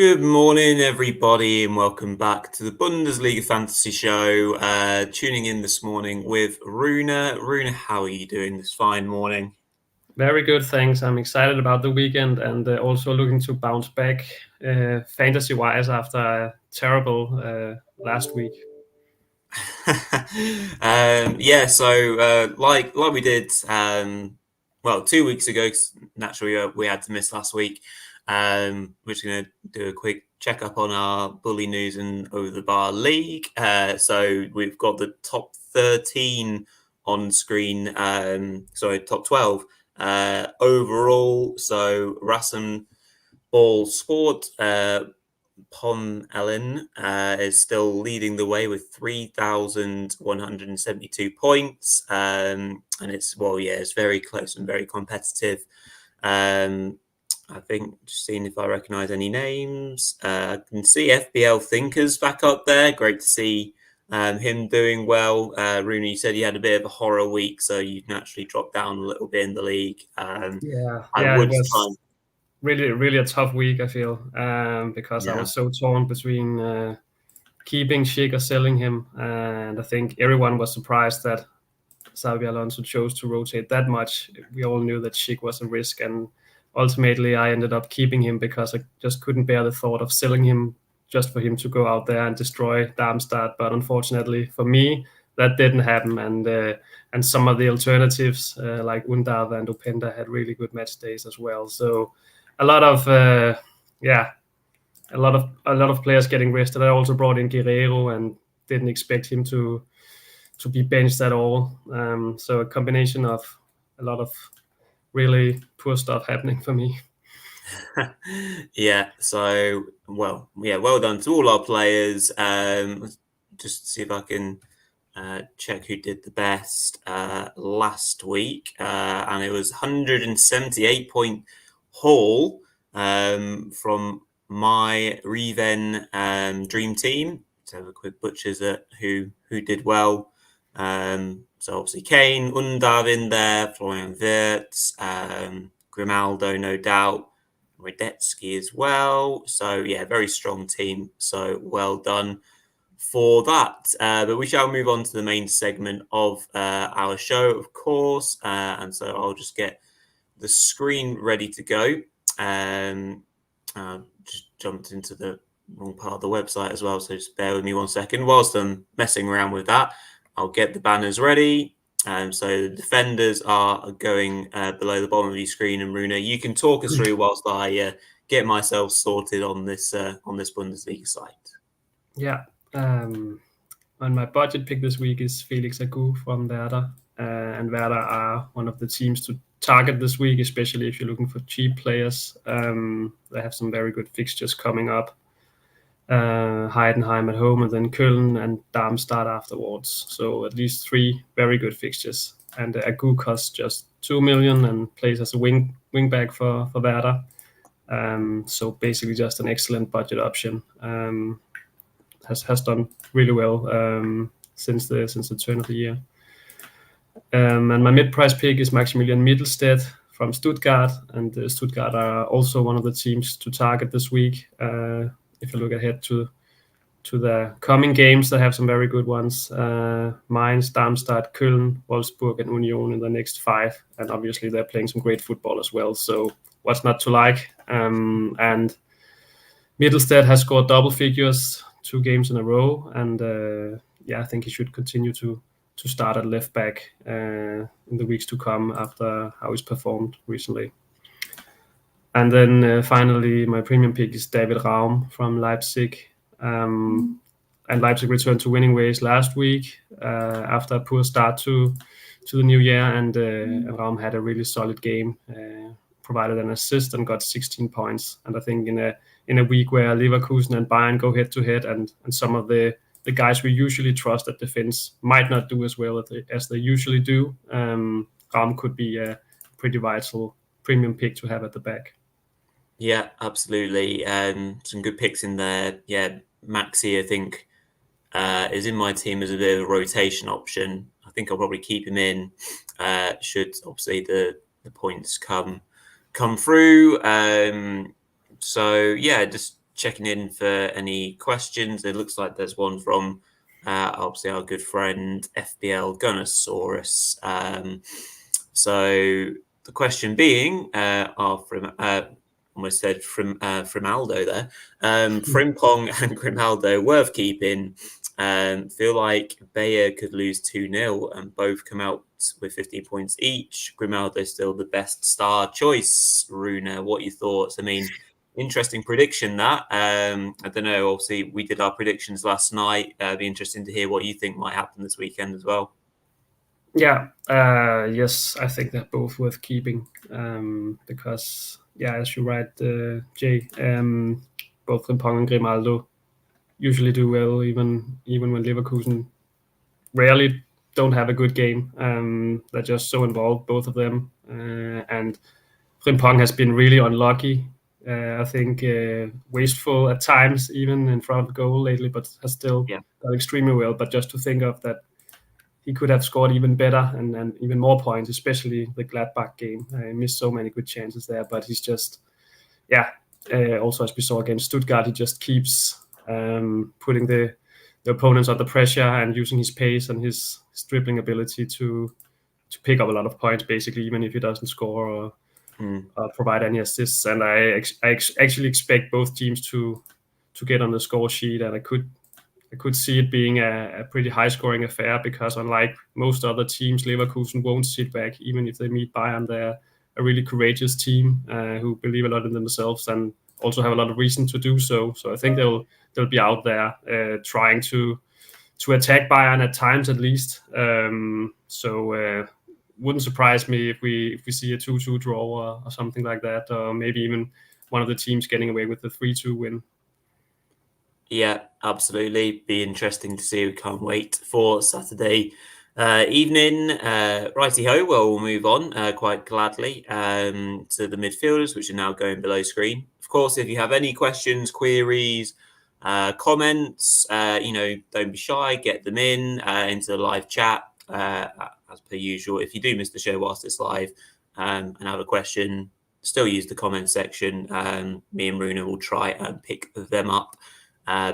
Good morning, everybody, and welcome back to the Bundesliga Fantasy Show. Tuning in this morning with Rune. Rune, how are you doing this fine morning? Very good, thanks. I'm excited about the weekend and also looking to bounce back fantasy-wise after a terrible last week. Like we did, 2 weeks ago, 'cause naturally we had to miss last week. We're just going to do a quick check up on our Bulinews and Over the Bar League. So we've got the top 13 on screen, top 12 overall. So Rassen Ball Sport, Pon Ellen is still leading the way with 3,172 points. And it's very close and very competitive. I think just seeing if I recognise any names. I can see FBL Thinkers back up there. Great to see him doing well. Rune, you said he had a bit of a horror week, so you naturally dropped down a little bit in the league. It was really a tough week, I feel, because I was so torn between keeping Schick or selling him. And I think everyone was surprised that Xabi Alonso chose to rotate that much. We all knew that Schick was a risk, and ultimately I ended up keeping him because I just couldn't bear the thought of selling him just for him to go out there and destroy Darmstadt. But unfortunately for me, that didn't happen. And some of the alternatives like Undava and Openda had really good match days as well. So a lot of players getting rested. I also brought in Guerrero and didn't expect him to be benched at all. So a combination of a lot of really poor stuff happening for me. Well done to all our players. Just see if I can check who did the best last week. And it was 178 point haul from my Reven dream team. Let's have a quick butchers at who did well. So obviously Kane, Undav in there, Florian Wirtz, Grimaldo, no doubt, Radetsky as well. So yeah, very strong team. So well done for that. But we shall move on to the main segment of our show, of course. And so I'll just get the screen ready to go. Just jumped into the wrong part of the website as well. So just bear with me 1 second. Whilst I'm messing around with that, I'll get the banners ready. So the defenders are going below the bottom of your screen. And Rune, you can talk us through whilst I get myself sorted on this Bundesliga site. Yeah. And my budget pick this week is Felix Agu from Werder. And Werder are one of the teams to target this week, especially if you're looking for cheap players. They have some very good fixtures coming up. Heidenheim at home, and then Köln and Darmstadt afterwards. So at least 3 very good fixtures. And Agu costs just 2 million and plays as a wing back for Werder. So basically just an excellent budget option. Has done really well since the turn of the year. And my mid-price pick is Maximilian Mittelstädt from Stuttgart, and Stuttgart are also one of the teams to target this week. If you look ahead to the coming games, they have some very good ones. Mainz, Darmstadt, Köln, Wolfsburg, and Union in the next 5. And obviously they're playing some great football as well. So what's not to like? And Mittelstädt has scored double figures 2 games in a row. And I think he should continue to start at left back in the weeks to come after how he's performed recently. And then finally, my premium pick is David Raum from Leipzig. And Leipzig returned to winning ways last week after a poor start to the new year. And Raum had a really solid game, provided an assist and got 16 points. And I think in a week where Leverkusen and Bayern go head to head, and some of the guys we usually trust at defense might not do as well as they usually do, Raum could be a pretty vital premium pick to have at the back. Yeah, absolutely. Some good picks in there. Yeah, Maxi, I think, is in my team as a bit of a rotation option. I think I'll probably keep him in. Should obviously the points come through. Just checking in for any questions. It looks like there's one from obviously our good friend FBL Gunnosaurus. So the question being, from almost said from Aldo there, Frimpong and Grimaldo worth keeping. Feel like Bayer could lose 2-0 and both come out with 15 points each. Grimaldo still the best star choice. Rune, what are your thoughts? I mean, interesting prediction that. I don't know. Obviously, we did our predictions last night. Be interesting to hear what you think might happen this weekend as well. Yeah, yes, I think they're both worth keeping because, yeah, as you write, Jay, both Frimpong and Grimaldo usually do well, even when Leverkusen rarely don't have a good game. They're just so involved, both of them. And Frimpong has been really unlucky. I think wasteful at times, even in front of the goal lately, but has still done extremely well. But just to think of that, he could have scored even better and even more points, especially the Gladbach game. He missed so many good chances there, but he's just, also as we saw against Stuttgart, he just keeps putting the opponents under pressure and using his pace and his dribbling ability to pick up a lot of points, basically, even if he doesn't score or provide any assists. And I actually expect both teams to get on the score sheet, and I could see it being a pretty high-scoring affair because, unlike most other teams, Leverkusen won't sit back, even if they meet Bayern. They're a really courageous team who believe a lot in themselves and also have a lot of reason to do so. So I think they'll be out there trying to attack Bayern at times, at least. So wouldn't surprise me if we see a 2-2 draw or something like that, or maybe even one of the teams getting away with the 3-2 win. Yeah, absolutely. Be interesting to see. We can't wait for Saturday evening. Righty ho. Well, we'll move on quite gladly to the midfielders, which are now going below screen. Of course, if you have any questions, queries, comments, don't be shy. Get them into the live chat as per usual. If you do miss the show whilst it's live and have a question, still use the comment section. Me and Rune will try and pick them up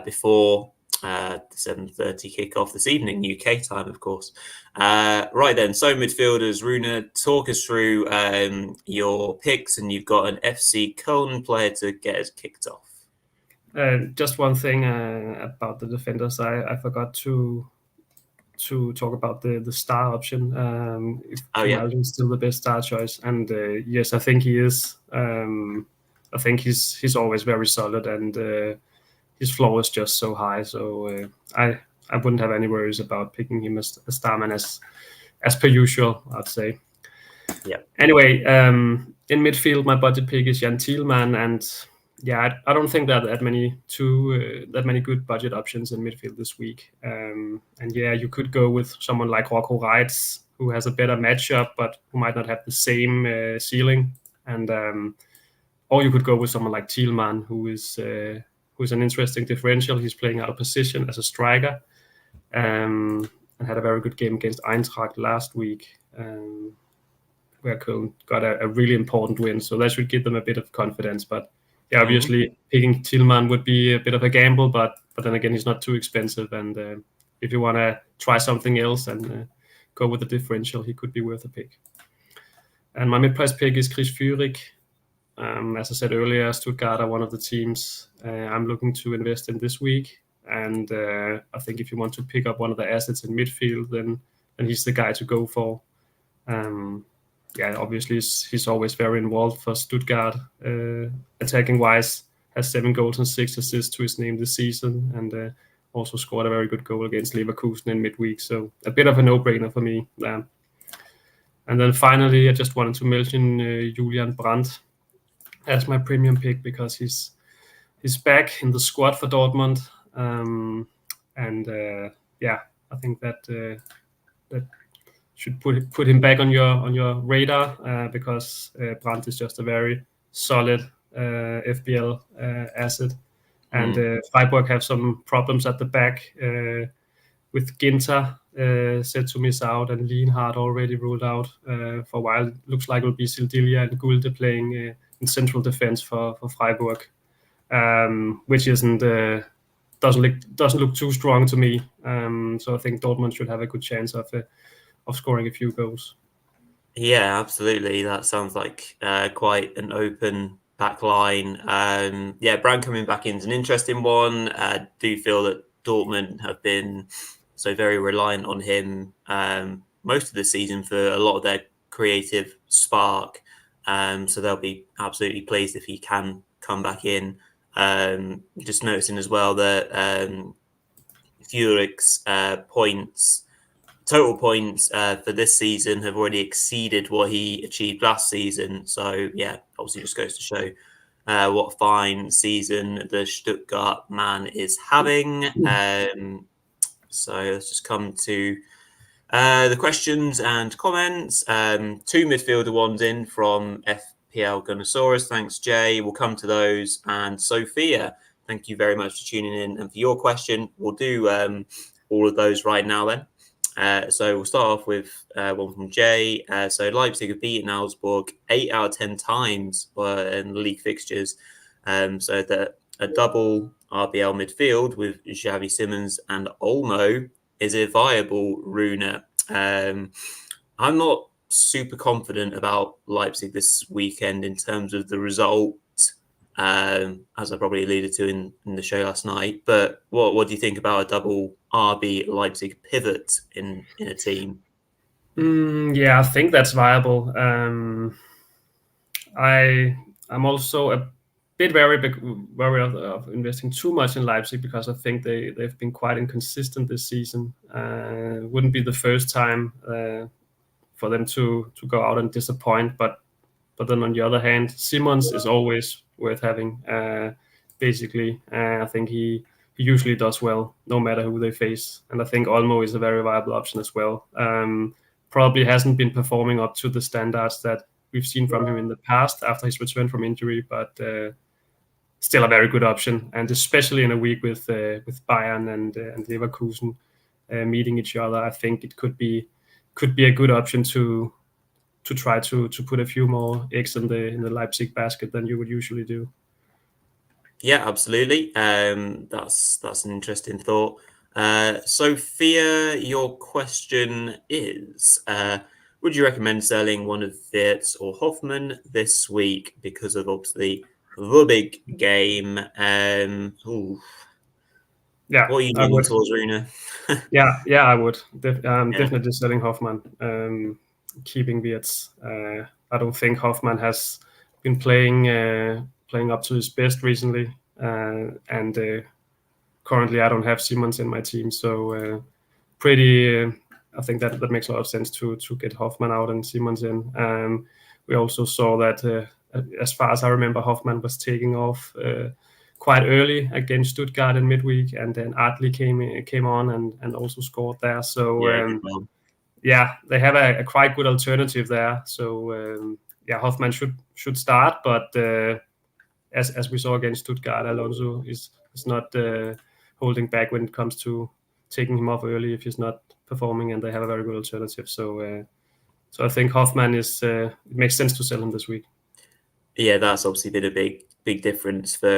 before the 7:30 kickoff this evening, UK time, of course. Right then, so midfielders, Rune, talk us through your picks, and you've got an FC Köln player to get us kicked off. Just one thing about the defenders, I forgot to talk about the star option. If Grimaldo is still the best star choice, and yes, I think he is. I think he's always very solid, and his floor is just so high. So I wouldn't have any worries about picking him as a starman as per usual, I'd say. Yeah. Anyway, in midfield, my budget pick is Jan Thielmann, and I don't think there are that many good budget options in midfield this week. And you could go with someone like Rocco Reitz, who has a better matchup, but who might not have the same ceiling. And or you could go with someone like Thielmann, who's an interesting differential. He's playing out of position as a striker, and had a very good game against Eintracht last week, where Köln got a really important win. So that should give them a bit of confidence. But obviously picking Thielmann would be a bit of a gamble, but then again, he's not too expensive. And if you want to try something else and go with the differential, he could be worth a pick. And my mid-price pick is Chris Führig. As I said earlier, Stuttgart are one of the teams I'm looking to invest in this week. And I think if you want to pick up one of the assets in midfield, then he's the guy to go for. Obviously, he's always very involved for Stuttgart. Attacking-wise, has 7 goals and 6 assists to his name this season, and also scored a very good goal against Leverkusen in midweek. So a bit of a no-brainer for me. And then finally, I just wanted to mention Julian Brandt as my premium pick because he's back in the squad for Dortmund, I think that should put him back on your radar because Brandt is just a very solid FBL asset, and Freiburg have some problems at the back with Ginter set to miss out and Lienhardt already ruled out for a while. Looks like it will be Sildilia and Gulde playing in central defense for Freiburg. which isn't doesn't look too strong to me. So I think Dortmund should have a good chance of scoring a few goals. Yeah, absolutely. That sounds like quite an open back line. Yeah, Brand coming back in is an interesting one. I do feel that Dortmund have been so very reliant on him most of the season for a lot of their creative spark. So they'll be absolutely pleased if he can come back in. Just noticing as well that Zurich's total points for this season have already exceeded what he achieved last season. So yeah, obviously just goes to show what a fine season the Stuttgart man is having. So let's just come to the questions and comments. Two midfielder ones in from FPL Gunnosaurus. Thanks, Jay. We'll come to those. And Sophia, thank you very much for tuning in and for your question. We'll do all of those right now then. So we'll start off with one from Jay. So Leipzig have beaten Augsburg 8 out of 10 times in league fixtures. So a double RBL midfield with Xavi Simons and Olmo is it viable, Rune? I'm not super confident about Leipzig this weekend in terms of the result, as I probably alluded to in the show last night. But what do you think about a double RB Leipzig pivot in a team? Yeah, I think that's viable. I'm also a bit wary of investing too much in Leipzig because I think they've been quite inconsistent this season. Wouldn't be the first time for them to go out and disappoint, but then on the other hand, Simons is always worth having. Basically, I think he usually does well no matter who they face, and I think Olmo is a very viable option as well. Probably hasn't been performing up to the standards that we've seen from him in the past after his return from injury, but still a very good option, and especially in a week with Bayern and Leverkusen meeting each other, I think it could be a good option to try to put a few more eggs in the Leipzig basket than you would usually do. Yeah, absolutely. That's an interesting thought. Sophia, your question is: would you recommend selling one of Wirtz or Hoffman this week because of obviously the big game? Yeah, What are you I leaning would. towards, Rune? Yeah, I would. Yeah. Definitely selling Hoffman, keeping Wirtz. I don't think Hoffman has been playing up to his best recently, and currently I don't have Simons in my team, so I think that makes a lot of sense to get Hoffman out and Simons in. We also saw that, as far as I remember, Hoffman was taking off quite early against Stuttgart in midweek, and then Adli came on and also scored there. So yeah, they have a quite good alternative there. So yeah, Hoffman should start, but as we saw against Stuttgart, Alonso is not holding back when it comes to taking him off early if he's not performing, and they have a very good alternative. So I think Hoffman it makes sense to sell him this week. Yeah, that's obviously been a big difference for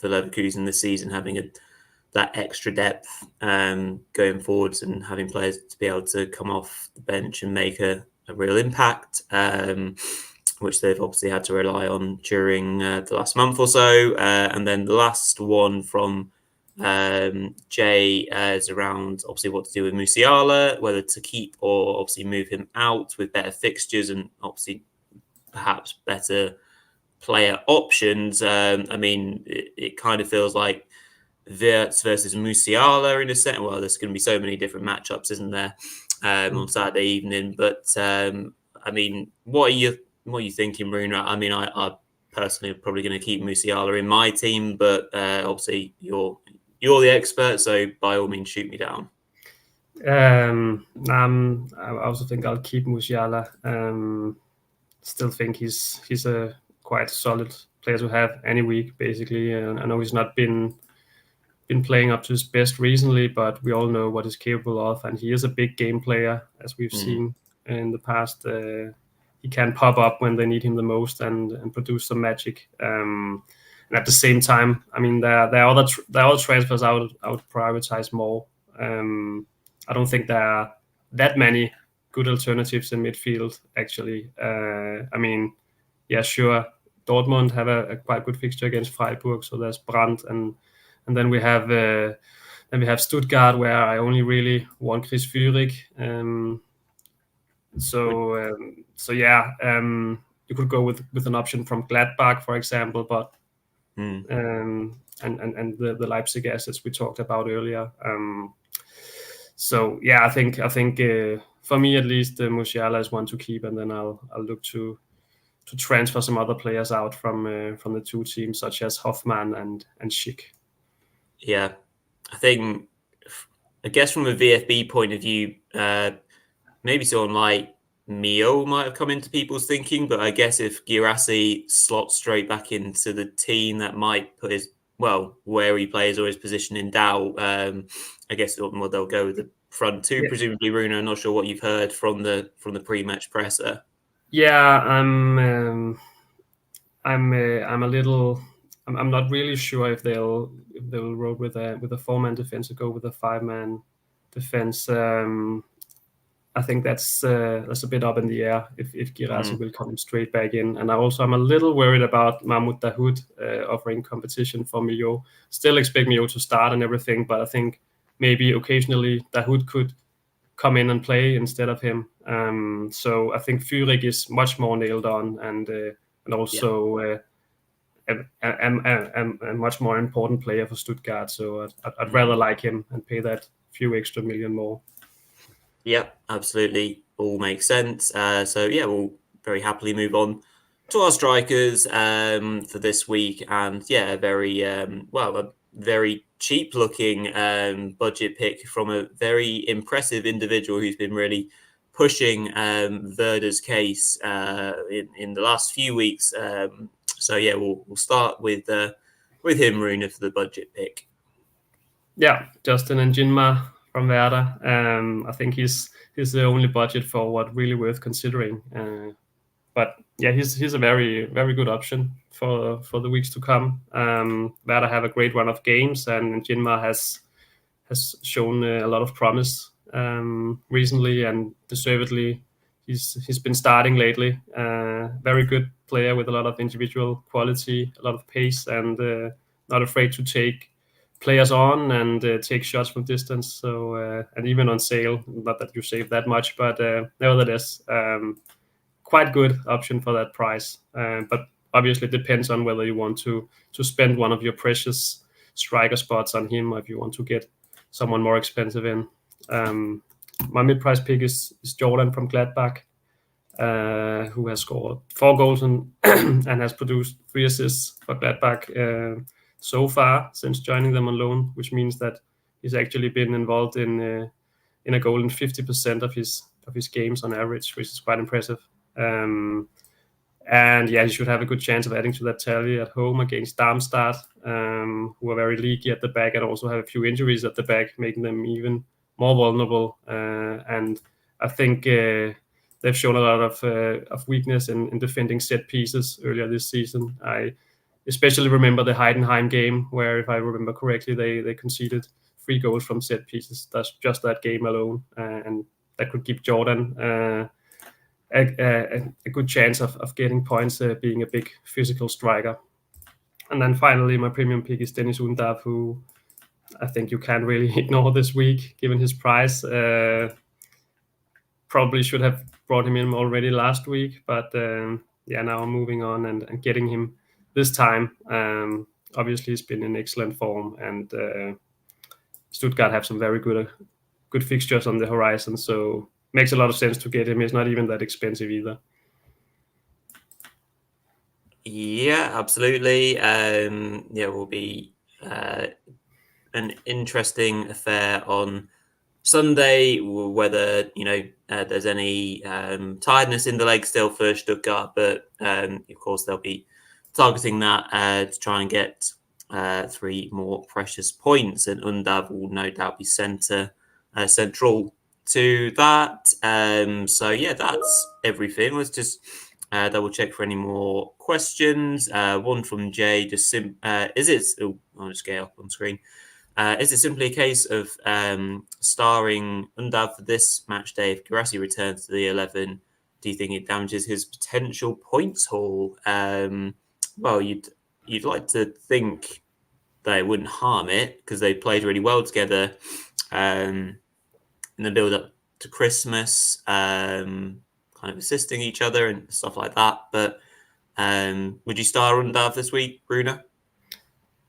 Leverkusen this season, having that extra depth going forwards and having players to be able to come off the bench and make a real impact, which they've obviously had to rely on during the last month or so. And then the last one from Jay is around obviously what to do with Musiala, whether to keep or obviously move him out with better fixtures and obviously perhaps better player options. I mean, it kind of feels like Wirtz versus Musiala in a sense. Well, there's going to be so many different matchups, isn't there, on Saturday evening? But I mean, what are you thinking, Rune? I mean, I personally am probably going to keep Musiala in my team, but obviously you're the expert, so by all means, shoot me down. I also think I'll keep Musiala. Still think he's a quite solid player to have any week, basically. I know he's not been playing up to his best recently, but we all know what he's capable of, and he is a big game player, as we've seen in the past. He can pop up when they need him the most and produce some magic. And at the same time, I mean, there are other transfers I would prioritize more. I don't think there are that many good alternatives in midfield, actually. I mean, yeah, sure, Dortmund have a quite good fixture against Freiburg, so there's Brandt, and then we have Stuttgart, where I only really want Chris Führig. So yeah, you could go with an option from Gladbach, for example, but and the Leipzig assets we talked about earlier. So yeah, I think for me at least, Musiala is one to keep, and then I'll look to transfer some other players out from the two teams, such as Hoffman and Schick. Yeah, I guess from a VFB point of view, maybe someone like Mio might have come into people's thinking, but I guess if Guirassy slots straight back into the team, that might put where he plays or his position in doubt. I guess they'll go with the front two, presumably. Rune, I'm not sure what you've heard from the pre-match presser. Yeah, I'm a little. I'm not really sure if they'll roll with a 4-man defense or go with a 5-man defense. I think that's a bit up in the air if Guirassy will come straight back in. And I'm a little worried about Mahmoud Dahoud offering competition for Mio. Still expect Mio to start and everything, but I think maybe occasionally Dahoud could come in and play instead of him. So I think Führig is much more nailed on, and also a much more important player for Stuttgart. So I'd rather like him and pay that few extra million more. Yep, absolutely. All makes sense. So yeah, we'll very happily move on to our strikers for this week. And yeah, a very cheap looking budget pick from a very impressive individual who's been really pushing Werder's case in the last few weeks. So yeah, we'll start with him, Rune, for the budget pick. Yeah, Justin Njinma from Werder. I think he's the only budget forward really worth considering. But yeah, he's a very, very good option for the weeks to come. Werder have a great run of games, and Njinma has shown a lot of promise recently, and deservedly he's been starting lately. Very good player with a lot of individual quality, a lot of pace, and not afraid to take players on and take shots from distance. So and even on sale, not that you save that much, but nevertheless, quite good option for that price. But obviously it depends on whether you want to spend one of your precious striker spots on him, or if you want to get someone more expensive in. My mid-price pick is Jordan from Gladbach, who has scored 4 goals and has produced 3 assists for Gladbach so far since joining them on loan, which means that he's actually been involved in a goal in 50% of his games on average, which is quite impressive. And yeah, he should have a good chance of adding to that tally at home against Darmstadt, who are very leaky at the back and also have a few injuries at the back, making them even more vulnerable. And I think they've shown a lot of weakness in defending set pieces earlier this season. I especially remember the Heidenheim game, where, if I remember correctly, they conceded 3 goals from set pieces. That's just that game alone, and that could give Jordan a good chance of getting points, being a big physical striker. And then finally, my premium pick is Dennis Undav, who I think you can't really ignore this week, given his price. Probably should have brought him in already last week, but yeah, now I'm moving on and getting him this time. Obviously, he's been in excellent form, and Stuttgart have some very good fixtures on the horizon, so makes a lot of sense to get him. He's not even that expensive either. Yeah, absolutely. Yeah, will be an interesting affair on Sunday, whether there's any tiredness in the leg still for Stuttgart, but of course they'll be targeting that to try and get 3 more precious points, and Undav will no doubt be central to that. So yeah, that's everything. Let's just double check for any more questions. One from Jay, is it? Oh, I'll just get up on screen. Is it simply a case of starring Undav for this match day? If Gjerulff returns to the 11, do you think it damages his potential points haul? Well, you'd like to think that it wouldn't harm it because they played really well together in the build up to Christmas, kind of assisting each other and stuff like that. But would you star Undav this week, Rune?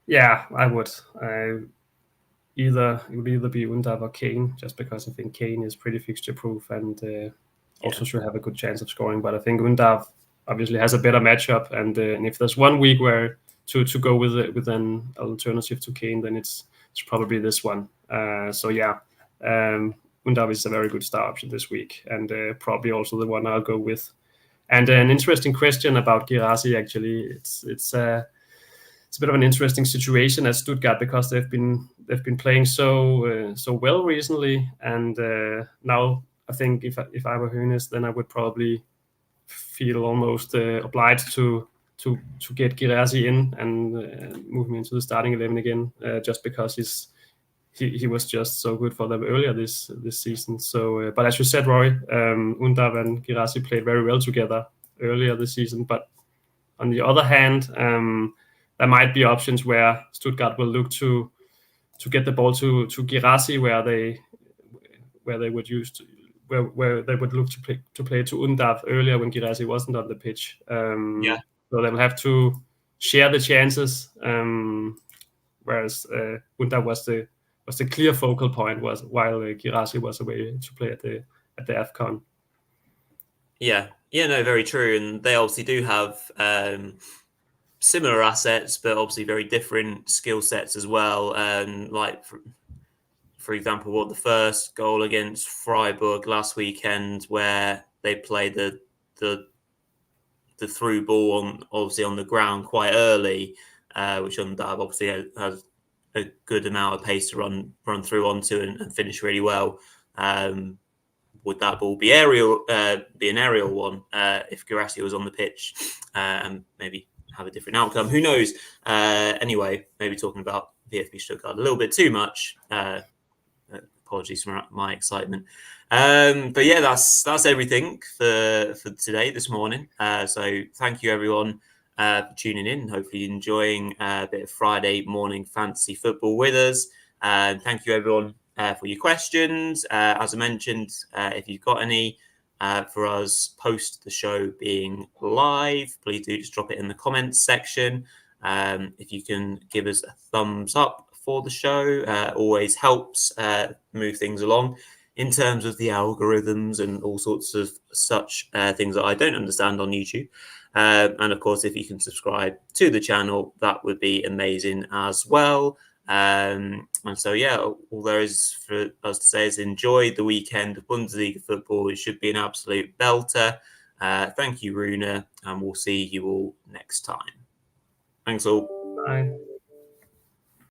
Yeah, I would. It would either be Undav or Kane, just because I think Kane is pretty fixture proof and also should have a good chance of scoring. But I think Undav obviously has a better matchup, and if there's one week where to go with an alternative to Kane, then it's probably this one. So yeah, Undav is a very good star option this week, and probably also the one I'll go with. And an interesting question about Gjerulff, actually, it's a bit of an interesting situation at Stuttgart because they've been playing so well recently, and now I think if I were Hoeneß, then I would probably feel almost obliged to get Gjerulff in and move him into the starting 11 again, just because he was just so good for them earlier this season. So, but as you said, Rory, Undav and Gjerulff played very well together earlier this season. But on the other hand, there might be options where Stuttgart will look to get the ball to Gjerulff, where they would where they would look to play to Undav earlier when Gjerulff wasn't on the pitch. So they will have to share the chances, whereas Undav was the clear focal point while Gjerulff was away to play at the AFCON. Yeah, no, very true. And they obviously do have similar assets, but obviously very different skill sets as well. Like, for example, the first goal against Freiburg last weekend, where they played the through ball on the ground quite early, which Undav obviously has a good amount of pace to run through onto and finish really well. Would that ball be an aerial one if Gjerulff was on the pitch, and maybe have a different outcome? Who knows? Anyway, maybe talking about VfB Stuttgart a little bit too much. Apologies for my excitement. But yeah, that's everything for today, this morning. So thank you everyone for tuning in. Hopefully enjoying a bit of Friday morning fantasy football with us. Thank you everyone for your questions. As I mentioned, if you've got any for us post the show being live, please do just drop it in the comments section. If you can give us a thumbs up for the show, always helps move things along in terms of the algorithms and all sorts of such things that I don't understand on YouTube. And of course, if you can subscribe to the channel, that would be amazing as well. And so, yeah, all there is for us to say is enjoy the weekend of Bundesliga football. It should be an absolute belter. Thank you, Rune, and we'll see you all next time. Thanks all. Bye.